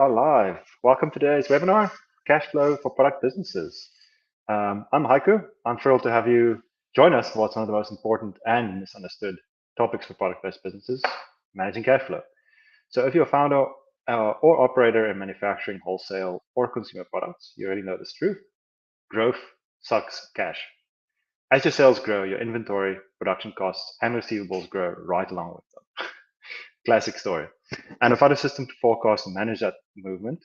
Are live. Welcome to today's webinar, Cash Flow for Product Businesses. I'm Haiku. I'm thrilled to have you join us for what's one of the most important and misunderstood topics for product-based businesses, managing cash flow. So if you're a founder or operator in manufacturing, wholesale, or consumer products, you already know this truth. Growth sucks cash. As your sales grow, your inventory, production costs, and receivables grow right along with them. Classic story. And without a system to forecast and manage that movement,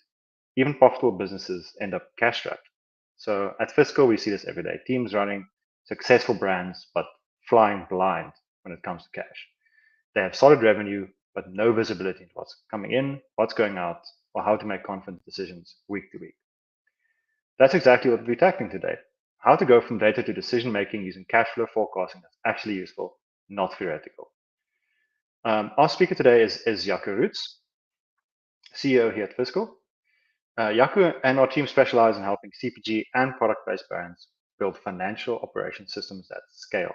even profitable businesses end up cash strapped. So at Fiskal, we see this every day. Teams running successful brands, but flying blind when it comes to cash. They have solid revenue, but no visibility into what's coming in, what's going out, or how to make confident decisions week to week. That's exactly what we'll be tackling today. How to go from data to decision making using cash flow forecasting that's actually useful, not theoretical. Our speaker today is Jaco Roots, CEO here at Fiskal. Jaco and our team specialize in helping CPG and product-based brands build financial operation systems that scale,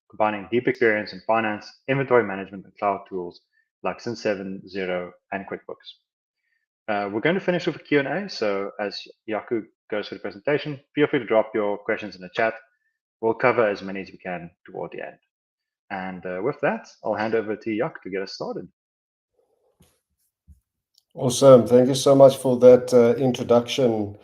combining deep experience in finance, inventory management, and cloud tools like Cin7, Xero, and QuickBooks. We're going to finish with a Q&A, so as Jaco goes through the presentation, feel free to drop your questions in the chat. We'll cover as many as we can toward the end. And with that, I'll hand over to Jaco to get us started. Awesome. Thank you so much for that introduction,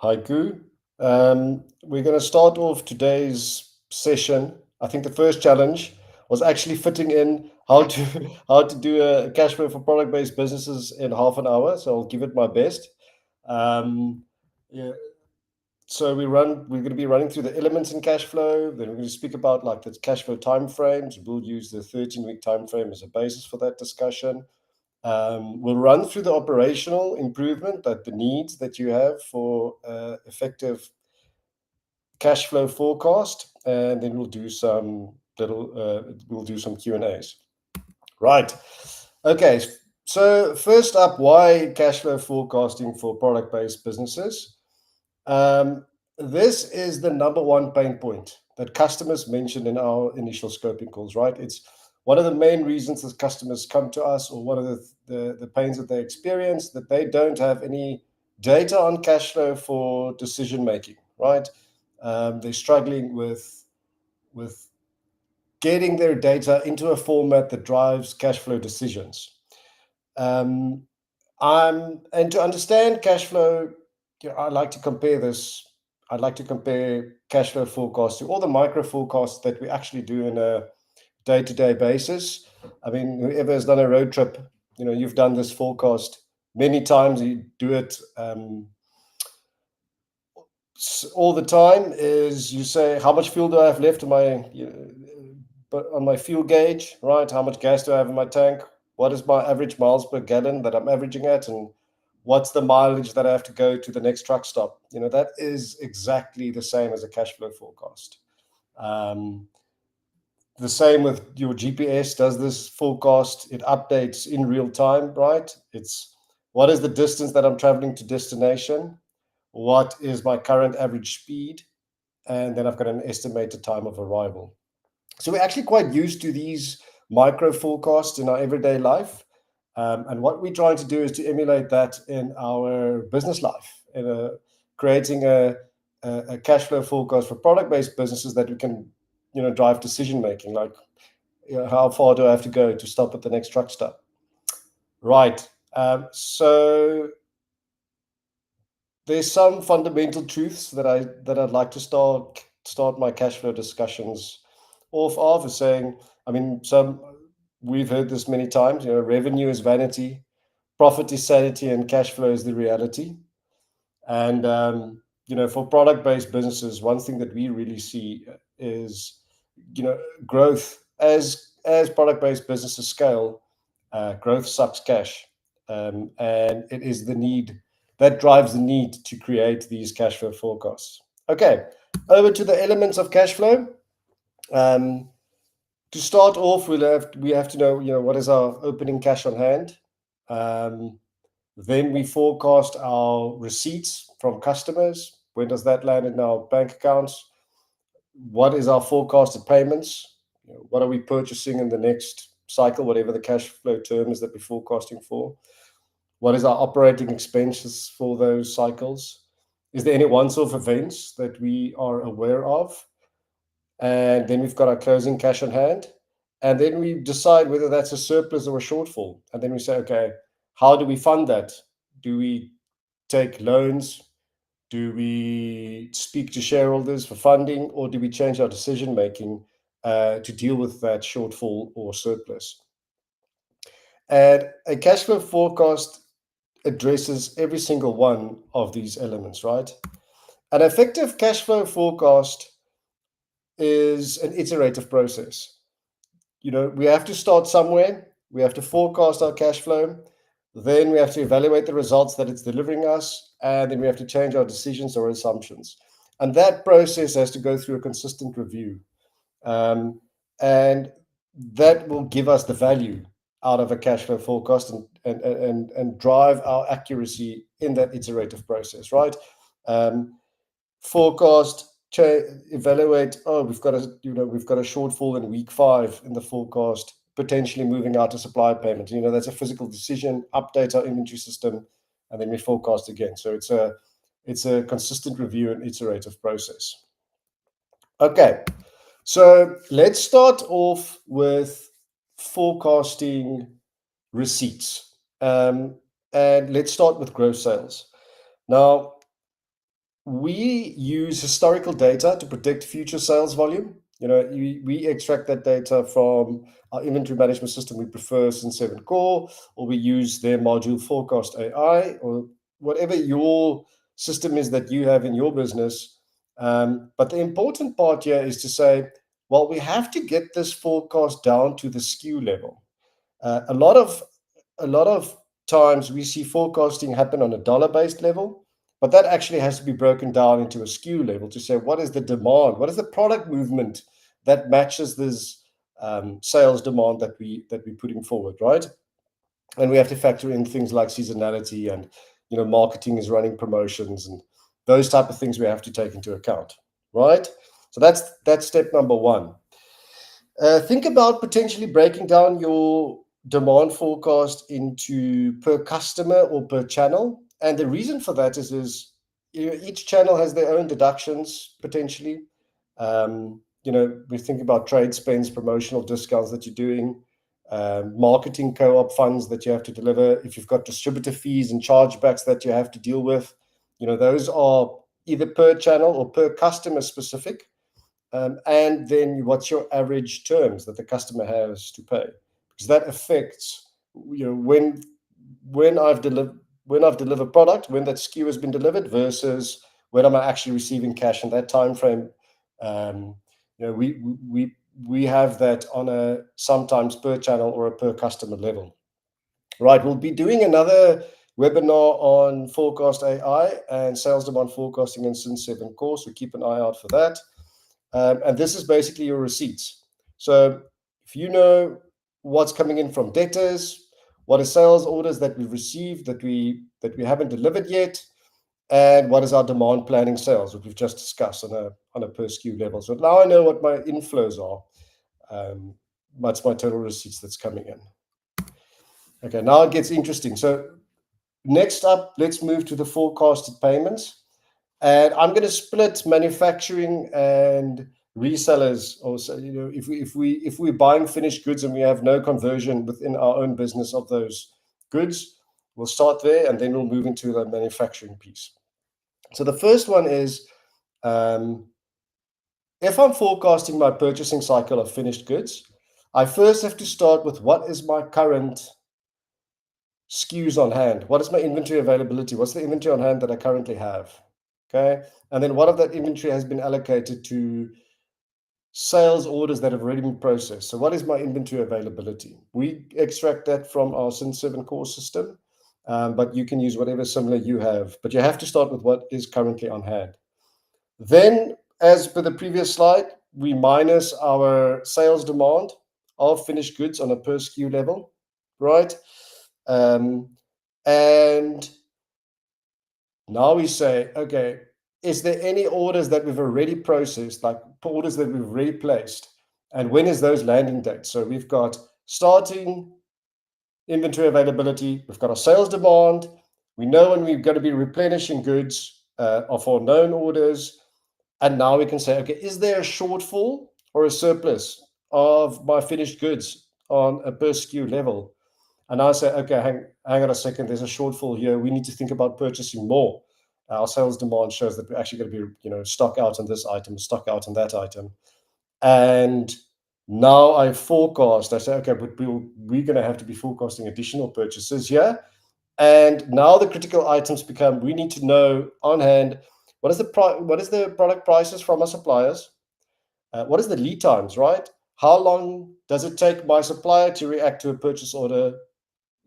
Haiku. We're going to start off today's session. I think the first challenge was actually fitting in how to do a cash flow for product-based businesses in half an hour. So I'll give it my best. So we're going to be running through the elements in cash flow. Then we're going to speak about like the cash flow timeframes. We'll use the 13-week timeframe as a basis for that discussion. We'll run through the operational improvement, that the needs that you have for effective cash flow forecast, and then we'll do some Q&As. Right. Okay. So first up, why cash flow forecasting for product-based businesses? This is the number one pain point that customers mentioned in our initial scoping calls, right? It's one of the main reasons that customers come to us, or one of the pains that they experience, that they don't have any data on cash flow for decision making, right? They're struggling with getting their data into a format that drives cash flow decisions. And to understand cash flow, I like to compare this. I'd like to compare cash flow forecasts to all the micro forecasts that we actually do in a day-to-day basis. I mean, whoever has done a road trip, you've done this forecast many times. You do it all the time. Is you say, how much fuel do I have left on my fuel gauge, right? How much gas do I have in my tank? What is my average miles per gallon that I'm averaging at? And what's the mileage that I have to go to the next truck stop? That is exactly the same as a cash flow forecast. The same with your GPS does this forecast. It updates in real time, right? It's what is the distance that I'm traveling to destination? What is my current average speed? And then I've got an estimated time of arrival. So we're actually quite used to these micro forecasts in our everyday life. And what we're trying to do is to emulate that in our business life, creating a cash flow forecast for product-based businesses that we can drive decision making, like how far do I have to go to stop at the next truck stop? Right. So there's some fundamental truths that I'd like to start my cash flow discussions off of, is saying, we've heard this many times, revenue is vanity, profit is sanity, and cash flow is the reality. And for product-based businesses, one thing that we really see is growth. As product-based businesses scale, growth sucks cash, and it is the need that drives the need to create these cash flow forecasts. Okay, over to the elements of cash flow. To start off, we have to know what is our opening cash on hand. Then we forecast our receipts from customers. When does that land in our bank accounts? What is our forecasted payments? What are we purchasing in the next cycle, whatever the cash flow term is that we're forecasting for? What is our operating expenses for those cycles? Is there any once-off events that we are aware of? And then we've got our closing cash on hand. And then we decide whether that's a surplus or a shortfall. And then we say, okay, how do we fund that? Do we take loans? Do we speak to shareholders for funding, or do we change our decision making to deal with that shortfall or surplus? And a cash flow forecast addresses every single one of these elements, right? An effective cash flow forecast is an iterative process. We have to start somewhere. We have to forecast our cash flow. Then we have to evaluate the results that it's delivering us. And then we have to change our decisions or assumptions. And that process has to go through a consistent review. And that will give us the value out of a cash flow forecast and drive our accuracy in that iterative process, right? Forecast, evaluate. Oh, we've got a shortfall in week 5 in the forecast, potentially moving out to supply payment. That's a physical decision. Update our inventory system, and then we forecast again. So it's a consistent review and iterative process. Okay, so let's start off with forecasting receipts, and let's start with gross sales. Now, we use historical data to predict future sales volume. We extract that data from our inventory management system. We prefer Cin7 Core, or we use their module Forecast AI, or whatever your system is that you have in your business. But the important part here is to say, well, we have to get this forecast down to the SKU level. A lot of times we see forecasting happen on a dollar-based level, but that actually has to be broken down into a SKU level to say, what is the demand? What is the product movement that matches this sales demand that we're putting forward, right? And we have to factor in things like seasonality and, marketing is running promotions and those type of things we have to take into account, right? So that's step number 1. Think about potentially breaking down your demand forecast into per customer or per channel. And the reason for that is each channel has their own deductions potentially. We think about trade spends, promotional discounts that you're doing, marketing co-op funds that you have to deliver. If you've got distributor fees and chargebacks that you have to deal with, those are either per channel or per customer specific. And then what's your average terms that the customer has to pay? Because that affects, when I've delivered product, when that SKU has been delivered versus when am I actually receiving cash in that time frame. We have that on a sometimes per channel or a per customer level. Right, we'll be doing another webinar on Forecast AI and sales demand forecasting in Cin7 Core, so keep an eye out for that. And this is basically your receipts. So if you know what's coming in from debtors, what are sales orders that we've received that we haven't delivered yet, and what is our demand planning sales, which we've just discussed on a per SKU level. So now I know what my inflows are, what's my total receipts that's coming in. Okay, now it gets interesting. So next up, let's move to the forecasted payments. And I'm going to split manufacturing and resellers. Also, if we're buying finished goods and we have no conversion within our own business of those goods, we'll start there and then we'll move into the manufacturing piece. So the first one is, if I'm forecasting my purchasing cycle of finished goods, I first have to start with what is my current SKUs on hand? What is my inventory availability? What's the inventory on hand that I currently have? Okay, and then what of that inventory has been allocated to sales orders that have already been processed? So what is my inventory availability? We extract that from our Cin7 Core system, but you can use whatever similar you have. But you have to start with what is currently on hand. Then, as per the previous slide, we minus our sales demand of finished goods on a per SKU level, right? And now we say, okay, is there any orders that we've already processed, like orders that we've already placed? And when is those landing dates? So we've got starting inventory availability, we've got our sales demand, we know when we're going to be replenishing goods of our known orders, and now we can say, okay, is there a shortfall or a surplus of my finished goods on a per SKU level? And I say, okay, hang on a second, there's a shortfall here. We need to think about purchasing more. Our sales demand shows that we're actually going to be, stock out on this item, stock out on that item. And now I forecast, I say, okay, but we're going to have to be forecasting additional purchases here. And now the critical items become, we need to know on hand, what is the product prices from our suppliers? What is the lead times, right? How long does it take my supplier to react to a purchase order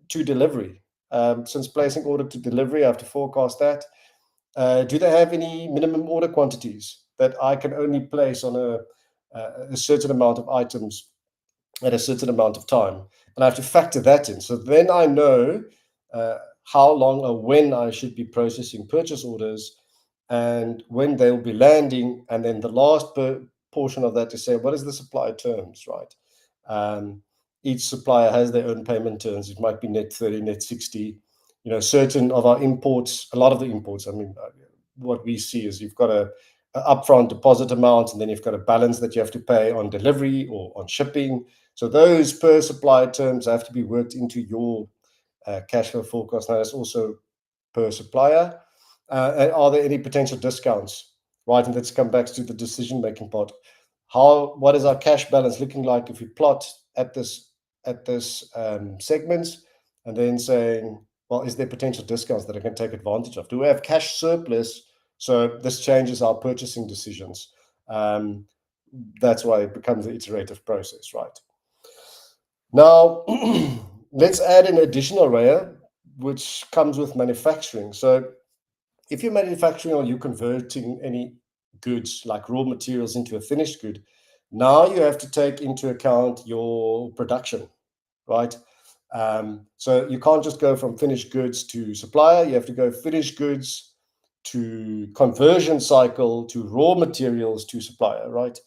to delivery? Since placing order to delivery, I have to forecast that. Do they have any minimum order quantities that I can only place on a certain amount of items at a certain amount of time? And I have to factor that in. So then I know how long or when I should be processing purchase orders and when they'll be landing. And then the last portion of that to say, what is the supply terms, right? Each supplier has their own payment terms. It might be net 30, net 60. Certain of our imports, a lot of the imports, I mean, what we see is you've got a upfront deposit amount, and then you've got a balance that you have to pay on delivery or on shipping. So those per supplier terms have to be worked into your cash flow forecast. Now, that's also per supplier. And are there any potential discounts, right? And let's come back to the decision-making part. What is our cash balance looking like if we plot at this segments, and then saying, well, is there potential discounts that I can take advantage of? Do we have cash surplus? So this changes our purchasing decisions. That's why it becomes an iterative process, right? Now, let's add an additional layer, which comes with manufacturing. So if you're manufacturing or you're converting any goods like raw materials into a finished good, now you have to take into account your production, right? So you can't just go from finished goods to supplier. You have to go finished goods to conversion cycle to raw materials to supplier, right?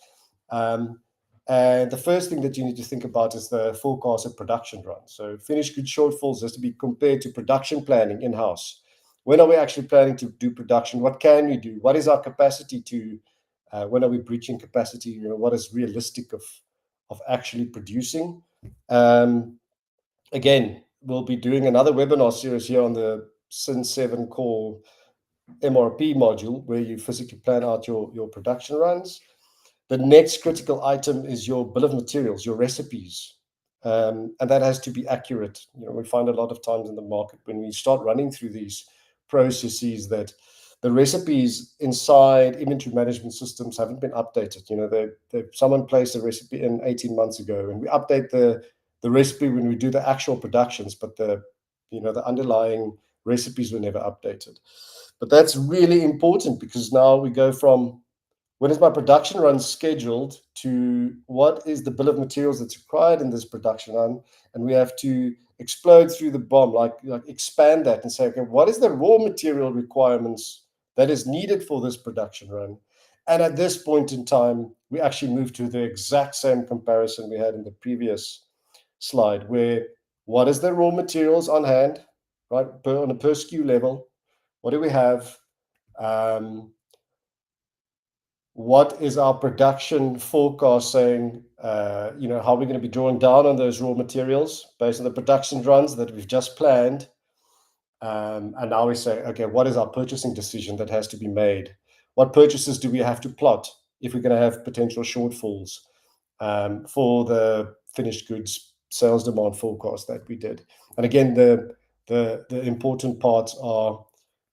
And the first thing that you need to think about is the forecasted production run. So finished good shortfalls has to be compared to production planning in-house. When are we actually planning to do production? What can we do? What is our capacity to, when are we breaching capacity? What is realistic of actually producing? Again, we'll be doing another webinar series here on the Cin7 core MRP module, where you physically plan out your production runs. The next critical item is your bill of materials, your recipes. And that has to be accurate. We find a lot of times in the market when we start running through these processes that the recipes inside inventory management systems haven't been updated. Someone placed a recipe in 18 months ago, and we update the recipe when we do the actual productions, but the underlying recipes were never updated. But that's really important, because now we go from when is my production run scheduled to what is the bill of materials that's required in this production run, and we have to explode through the bomb, like expand that and say, okay, what is the raw material requirements that is needed for this production run? And at this point in time, we actually move to the exact same comparison we had in the previous slide, where what is the raw materials on hand, right, on a per SKU level? What do we have? What is our production forecast saying? How are we going to be drawing down on those raw materials based on the production runs that we've just planned? And now we say, okay, what is our purchasing decision that has to be made? What purchases do we have to plot if we're going to have potential shortfalls for the finished goods sales demand forecast that we did? And again, the important parts are,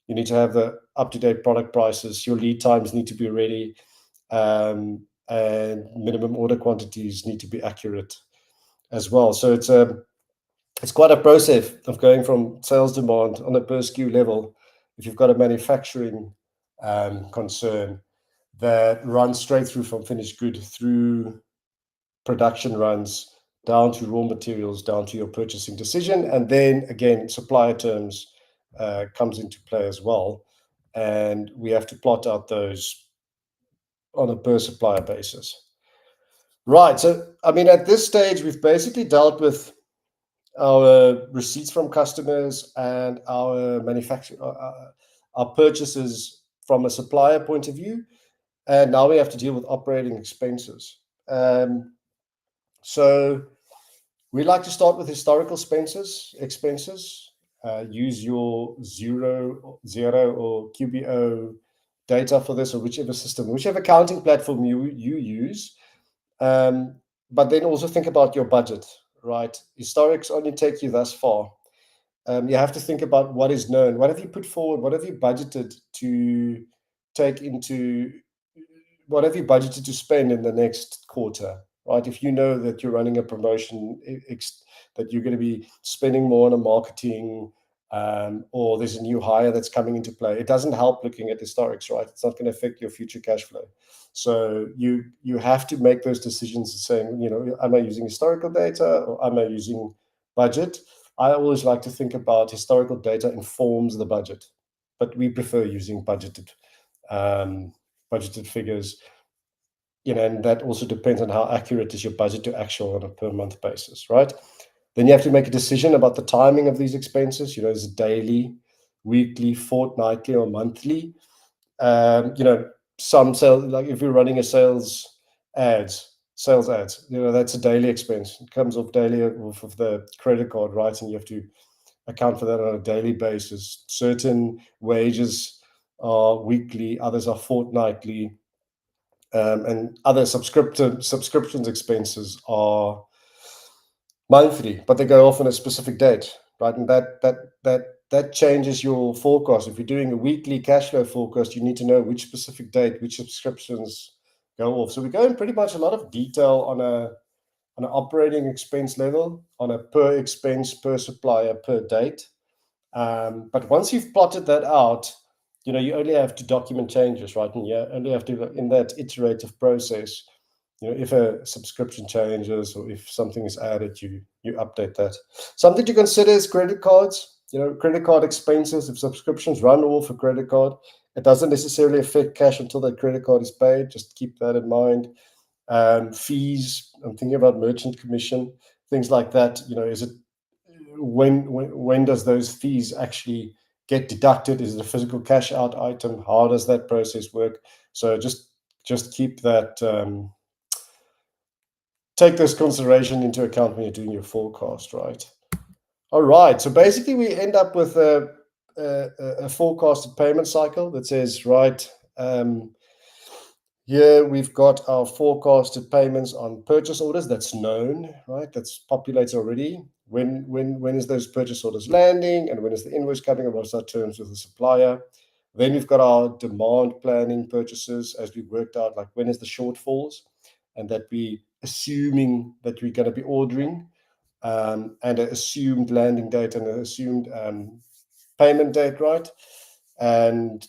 you need to have the up-to-date product prices. Your lead times need to be ready, and minimum order quantities need to be accurate as well. So it's quite a process of going from sales demand on a per SKU level. If you've got a manufacturing concern that runs straight through from finished good through production runs down to raw materials, down to your purchasing decision, and then again supplier terms comes into play as well, and we have to plot out those on a per supplier basis. Right. So I mean, at this stage, we've basically dealt with our receipts from customers, and our our purchases from a supplier point of view. And now we have to deal with operating expenses. So we like to start with historical expenses. Use your Xero or QBO data for this, or whichever system, whichever accounting platform you use. But then also think about your budget, right? Historics only take you thus far. You have to think about what is known. What have you put forward? What have you budgeted to take into? What have you budgeted to spend in the next quarter, right? If you know that you're running a promotion, that you're going to be spending more on a marketing, or there's a new hire that's coming into play, it doesn't help looking at historics, right? It's not going to affect your future cash flow. So you have to make those decisions saying, am I using historical data or am I using budget? I always like to think about historical data informs the budget, but we prefer using budgeted figures, and that also depends on how accurate is your budget to actual on a per month basis, right? Then you have to make a decision about the timing of these expenses. Is it daily, weekly, fortnightly, or monthly? Some sales, like if you're running a sales ads, that's a daily expense. It comes off daily off of the credit card, right? And you have to account for that on a daily basis. Certain wages are weekly, others are fortnightly, and other subscriptions expenses are monthly, but they go off on a specific date, right? And that changes your forecast. If you're doing a weekly cash flow forecast, you need to know which specific date, which subscriptions go off. So we go in pretty much a lot of detail on an operating expense level, on a per expense, per supplier, per date. But once you've plotted that out, you only have to document changes, right? And you only have to, in that iterative process, if a subscription changes or if something is added, you update that. Something to consider is credit cards. Credit card expenses. If subscriptions run off a credit card, it doesn't necessarily affect cash until that credit card is paid. Just keep that in mind. Fees. I'm thinking about merchant commission, things like that. Is it when does those fees actually get deducted? Is it a physical cash out item? How does that process work? So just keep that, take this consideration into account when you're doing your forecast, right? All right, so basically we end up with a forecasted payment cycle that says, right, here we've got our forecasted payments on purchase orders. That's known, right? That's populated already. When is those purchase orders landing, and when is the invoice coming, and what's our terms with the supplier? Then we've got our demand planning purchases, as we worked out, like when is the shortfalls, and that we assuming that we're going to be ordering, and an assumed landing date and an assumed payment date, right? And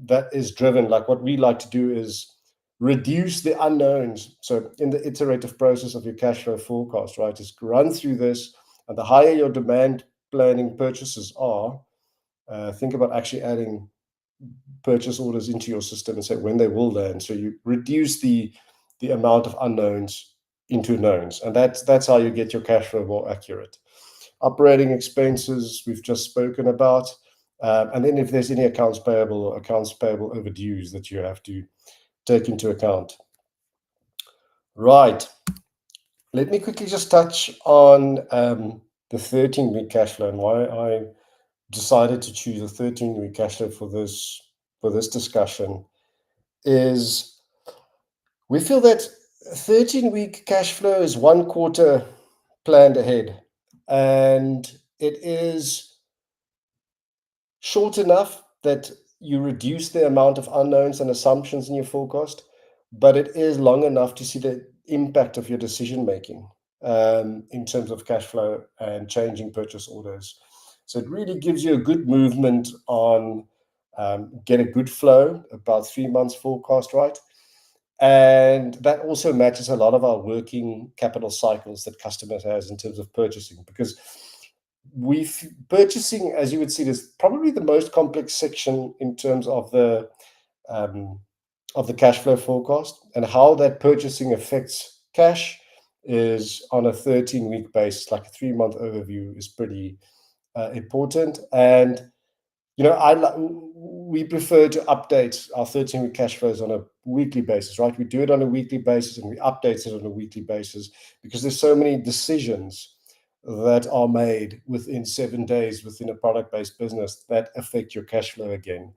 that is driven, like what we like to do is reduce the unknowns. So in the iterative process of your cash flow forecast, right, is run through this, and the higher your demand planning purchases are, think about actually adding purchase orders into your system and say when they will land. So you reduce the amount of unknowns into knowns, and that's how you get your cash flow more accurate. Operating expenses we've just spoken about, and then if there's any accounts payable overdues that you have to take into account. Right. Let me quickly just touch on the 13-week cash flow and why I decided to choose a 13-week cash flow for this discussion. Is we feel that 13-week cash flow is 1 quarter planned ahead, and it is short enough that you reduce the amount of unknowns and assumptions in your forecast, but it is long enough to see the impact of your decision making in terms of cash flow and changing purchase orders. So it really gives you a good movement on get a good flow, about 3 months forecast, right? And that also matches a lot of our working capital cycles that customers has in terms of purchasing, because purchasing, as you would see, is probably the most complex section in terms of the cash flow forecast, and how that purchasing affects cash is on a 13-week basis, like a 3-month overview is pretty important. And we prefer to update our 13-week cash flows on a weekly basis, right? We do it on a weekly basis and we update it on a weekly basis because there's so many decisions that are made within 7 days within a product-based business that affect your cash flow again.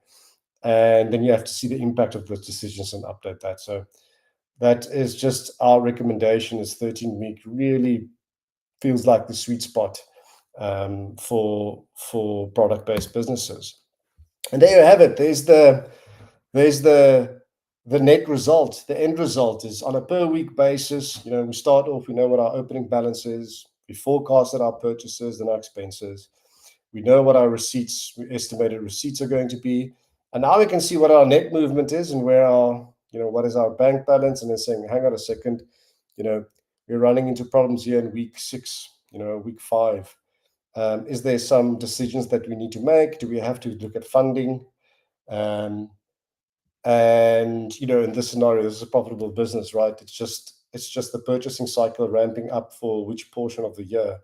And then you have to see the impact of those decisions and update that. So that is just our recommendation. Is 13-week really feels like the sweet spot for product-based businesses. And there you have it. There's the net result. The end result is on a per week basis. We start off, we know what our opening balance is. We forecasted our purchases and our expenses. We know what our estimated receipts are going to be. And now we can see what our net movement is and where what is our bank balance, and then saying, hang on a second, we're running into problems here in week 6, week 5. Is there some decisions that we need to make? Do we have to look at funding? And in this scenario, this is a profitable business, right? It's just the purchasing cycle ramping up for which portion of the year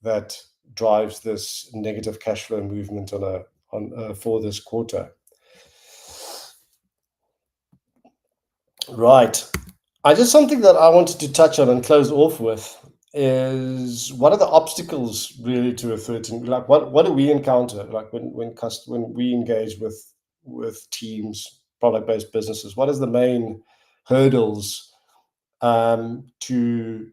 that drives this negative cash flow movement for this quarter. Right. Something that I wanted to touch on and close off with is, what are the obstacles really to a 13? Like what do we encounter? Like when we engage with teams, product-based businesses, what is the main hurdles to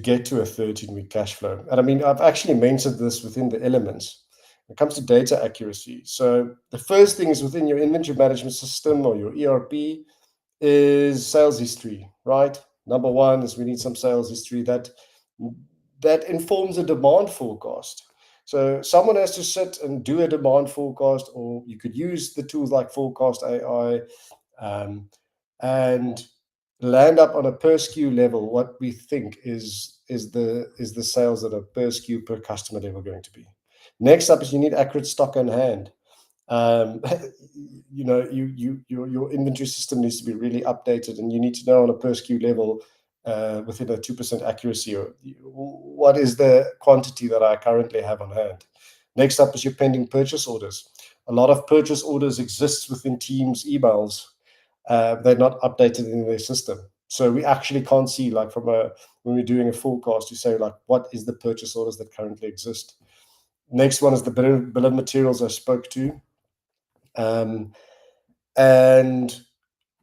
get to a 13-week cash flow? And I mean, I've actually mentioned this within the elements. When it comes to data accuracy, so the first thing is within your inventory management system or your ERP is sales history, right? Number one is we need some sales history that informs a demand forecast. So someone has to sit and do a demand forecast, or you could use the tools like Forecast AI and land up on a per SKU level what we think is the sales that are per SKU per customer level going to be. Next up is you need accurate stock on hand. Your inventory system needs to be really updated, and you need to know on a per SKU level within a 2% accuracy, or what is the quantity that I currently have on hand. Next up is your pending purchase orders. A lot of purchase orders exist within Teams emails. They're not updated in their system. So we actually can't see, like when we're doing a forecast, you say, like, what is the purchase orders that currently exist? Next one is the bill of materials I spoke to. And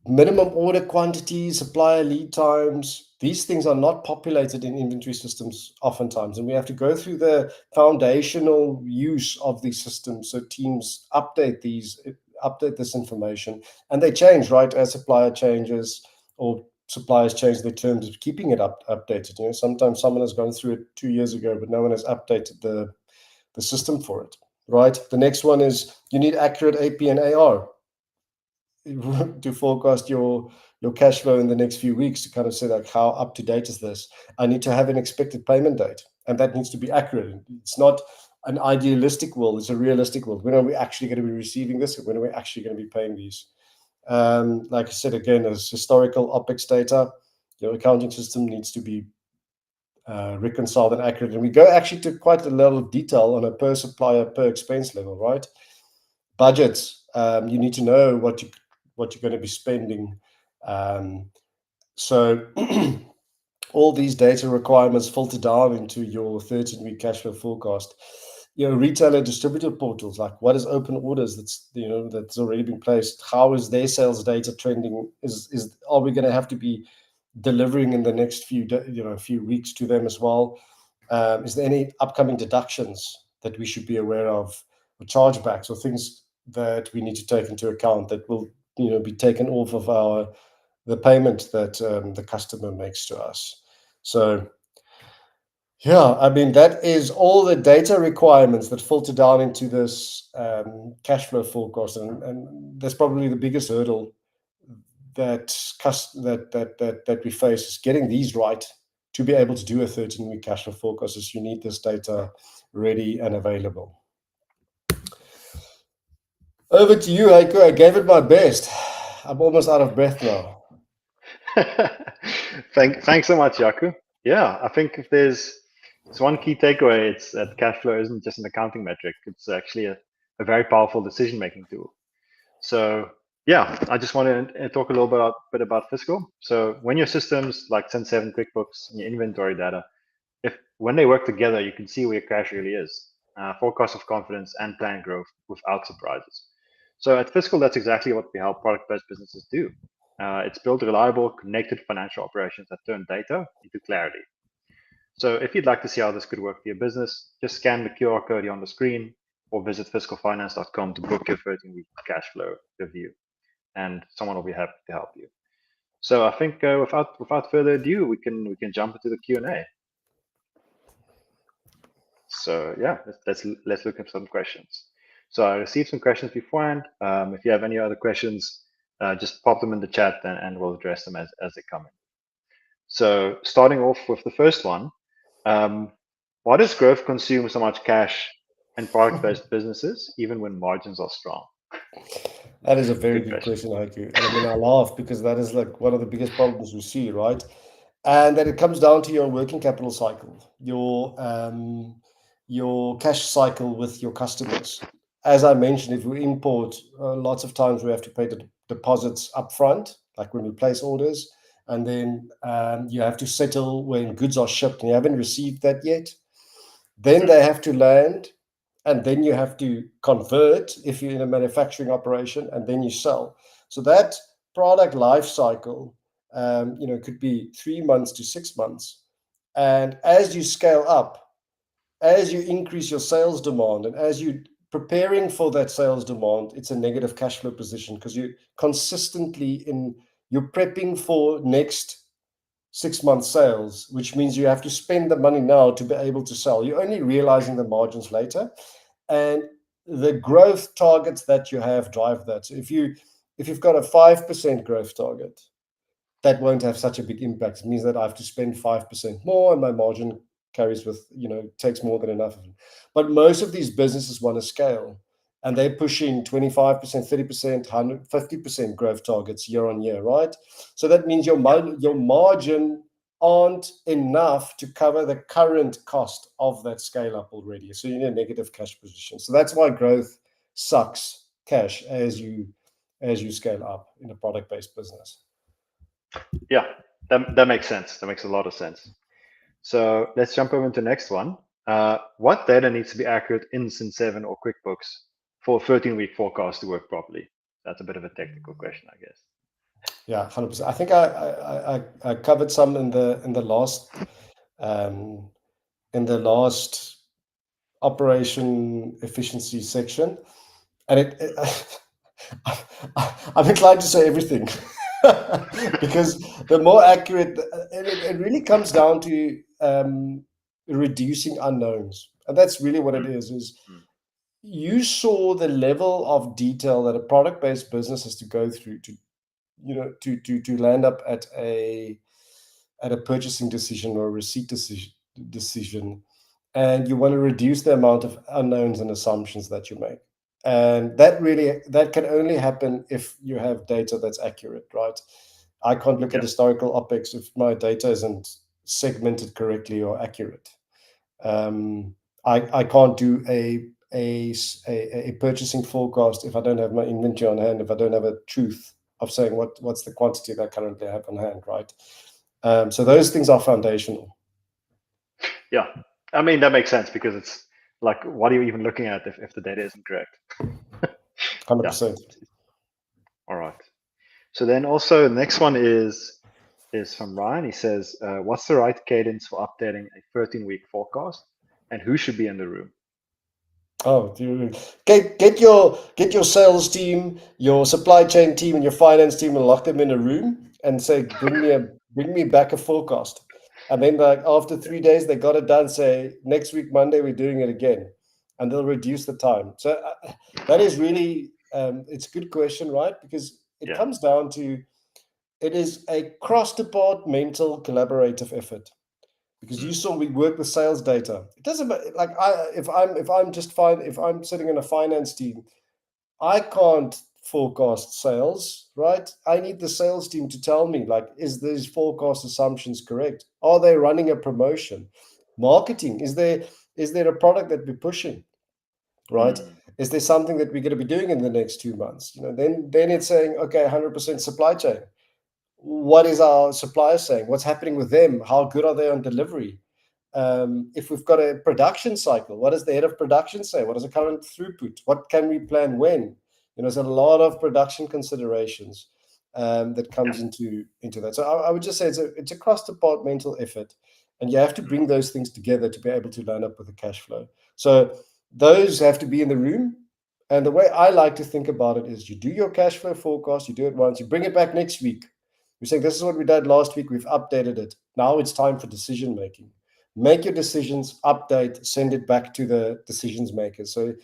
minimum order quantities, supplier lead times, these things are not populated in inventory systems oftentimes. And we have to go through the foundational use of these systems. So teams update this information, and they change, right? As supplier changes or suppliers change their terms of keeping it updated. Sometimes someone has gone through it 2 years ago, but no one has updated the system for it, right? The next one is you need accurate AP and AR to forecast your cash flow in the next few weeks, to kind of say, like, how up to date is this? I need to have an expected payment date, and that needs to be accurate. It's not an idealistic world, it's a realistic world. When are we actually going to be receiving this? When are we actually going to be paying these? Like I said, again, as historical OPEX data, your accounting system needs to be reconciled and accurate. And we go actually to quite a level of detail on a per supplier, per expense level, right? Budgets, you need to know what you're going to be spending. So all these data requirements filter down into your 13-week cash flow forecast. Retailer distributor portals, like what is open orders that's already been placed? How is their sales data trending? Are we going to have to be delivering in the next few weeks to them as well? Is there any upcoming deductions that we should be aware of, or chargebacks, or things that we need to take into account that will be taken off of the payment that the customer makes to us? So yeah, I mean, that is all the data requirements that filter down into this cash flow forecast, and that's probably the biggest hurdle that we face, is getting these right to be able to do a 13-week cash flow forecast. Is you need this data ready and available. Over to you, Heiko. I gave it my best. I'm almost out of breath now. Thanks so much, Jaco. Yeah, I think if there's one key takeaway, it's that cash flow isn't just an accounting metric. It's actually a very powerful decision-making tool. So yeah, I just want to talk a little bit about Fiskal. So when your systems like Cin7, QuickBooks, and your inventory data, if when they work together, you can see where your cash really is, forecast of confidence and plan growth without surprises. So at Fiskal, that's exactly what we help product-based businesses do. It's built reliable, connected financial operations that turn data into clarity. So if you'd like to see how this could work for your business, just scan the QR code here on the screen or visit fiscalfinance.com to book your 13-week cash flow review, and someone will be happy to help you. So I think without further ado, we can jump into the Q&A. So yeah, let's look at some questions. So I received some questions beforehand. If you have any other questions, just pop them in the chat and we'll address them as they come in. So starting off with the first one, why does growth consume so much cash in product-based businesses, even when margins are strong? That is a very Good good question. question, Haiku. And I mean, I laugh because that is like one of the biggest problems we see, right? And that it comes down to your working capital cycle, your cash cycle with your customers. As I mentioned, if we import, lots of times we have to pay the deposits upfront, like when we place orders, and then you have to settle when goods are shipped and you haven't received that yet. Then they have to land, and then you have to convert if you're in a manufacturing operation, and then you sell. So that product life cycle, could be 3 months to 6 months. And as you scale up, as you increase your sales demand, and as you preparing for that sales demand, it's a negative cash flow position because you're consistently you're prepping for next 6 month sales, which means you have to spend the money now to be able to sell. You're only realizing the margins later, and the growth targets that you have drive that. So if you've got a 5% growth target, that won't have such a big impact. It means that I have to spend 5% more, and my margin carries with, takes more than enough of it. But most of these businesses want to scale, and they're pushing 25%, 30%, 150% growth targets year on year, right? So that means your margin aren't enough to cover the current cost of that scale up already. So you're in a negative cash position. So that's why growth sucks cash as you scale up in a product-based business. Yeah, that makes sense. That makes a lot of sense. So let's jump over into the next one. What data needs to be accurate in Cin7 or QuickBooks for a 13-week forecast to work properly? That's a bit of a technical question, I guess. Yeah, 100%. I think I covered some in the last operation efficiency section, and I'm inclined to say everything because the more accurate, it really comes down to reducing unknowns, and that's really what it is. You saw the level of detail that a product-based business has to go through to land up at a purchasing decision or a receipt decision, and you want to reduce the amount of unknowns and assumptions that you make. And that can only happen if you have data that's accurate, right? I can't look at historical OPEX if my data isn't segmented correctly or accurate. I can't do a purchasing forecast if I don't have my inventory on hand, if I don't have a truth of saying what's the quantity that I currently have on hand, right? So those things are foundational. Yeah, I mean, that makes sense because it's like, what are you even looking at if the data isn't correct? 100%. All right. So then also the next one is from Ryan. He says, what's the right cadence for updating a 13-week forecast, and who should be in the room? Oh, get your sales team, your supply chain team, and your finance team, and lock them in a room and say, bring me back a forecast. And then, like, after 3 days, they got it done. Say, next week Monday we're doing it again, and they'll reduce the time. So that is really it's a good question, right? Because it comes down to, it is a cross-departmental collaborative effort. Because you saw we work with sales data. It doesn't matter. Like if I'm sitting in a finance team, I can't forecast sales, right? I need the sales team to tell me, like, is these forecast assumptions correct? Are they running a promotion? Marketing, is there a product that we're pushing, right? Is there something that we're going to be doing in the next 2 months? Then it's saying, okay, 100% supply chain. What is our supplier saying? What's happening with them? How good are they on delivery? If we've got a production cycle, what does the head of production say? What is the current throughput? What can we plan when? There's a lot of production considerations that comes into that. So I would just say it's a cross-departmental effort, and you have to bring those things together to be able to line up with the cash flow. So those have to be in the room. And the way I like to think about it is you do your cash flow forecast, you do it once, you bring it back next week. You're saying, this is what we did last week, we've updated it. Now it's time for decision making. Make your decisions, update, send it back to the decisions makers. So,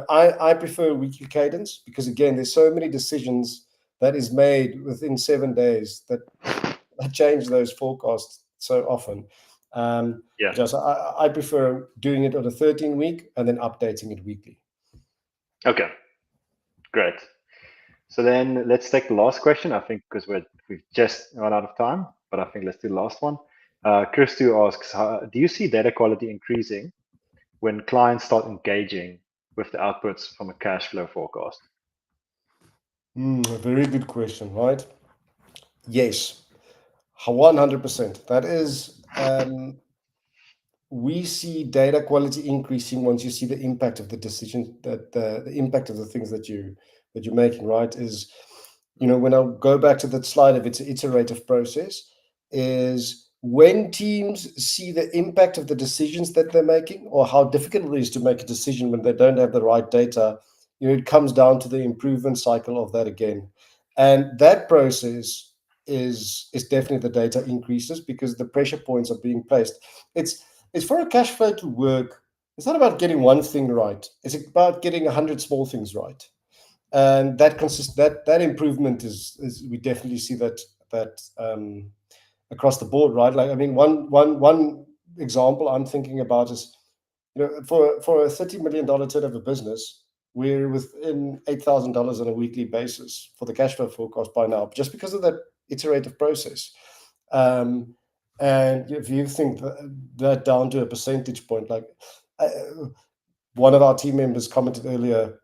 I prefer weekly cadence because, again, there's so many decisions that is made within 7 days that change those forecasts so often. Just I prefer doing it on a 13-week and then updating it weekly. Okay, great. So then let's take the last question, I think, because we've just run out of time, but I think let's do the last one. Christu asks, do you see data quality increasing when clients start engaging with the outputs from a cash flow forecast? A very good question, right? Yes, 100%. That is, we see data quality increasing once you see the impact of the decision, that the impact of the things that you're making, right? Is, when I go back to that slide of it's an iterative process, is when teams see the impact of the decisions that they're making, or how difficult it is to make a decision when they don't have the right data, it comes down to the improvement cycle of that again. And that process is definitely the data increases because the pressure points are being placed. It's for a cash flow to work. It's not about getting one thing right. It's about getting 100 small things right. And that improvement is we definitely see that across the board, right? Like, I mean, one example I'm thinking about is, for a $30 million turnover business, we're within $8,000 on a weekly basis for the cash flow forecast by now, just because of that iterative process. And if you think that down to a percentage point, like one of our team members commented earlier,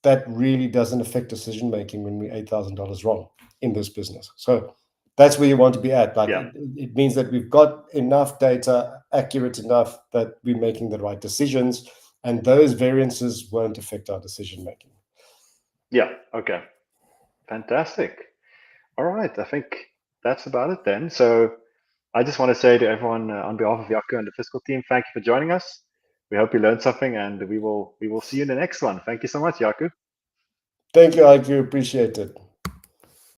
that really doesn't affect decision making when we're $8,000 wrong in this business. So that's where you want to be at. Like, it means that we've got enough data, accurate enough that we're making the right decisions, and those variances won't affect our decision making. Yeah. Okay. Fantastic. All right. I think that's about it then. So I just want to say to everyone on behalf of Jaco and the Fiskal team, thank you for joining us. We hope you learned something, and we will see you in the next one. Thank you so much, Jaco. Thank you, I do appreciate it.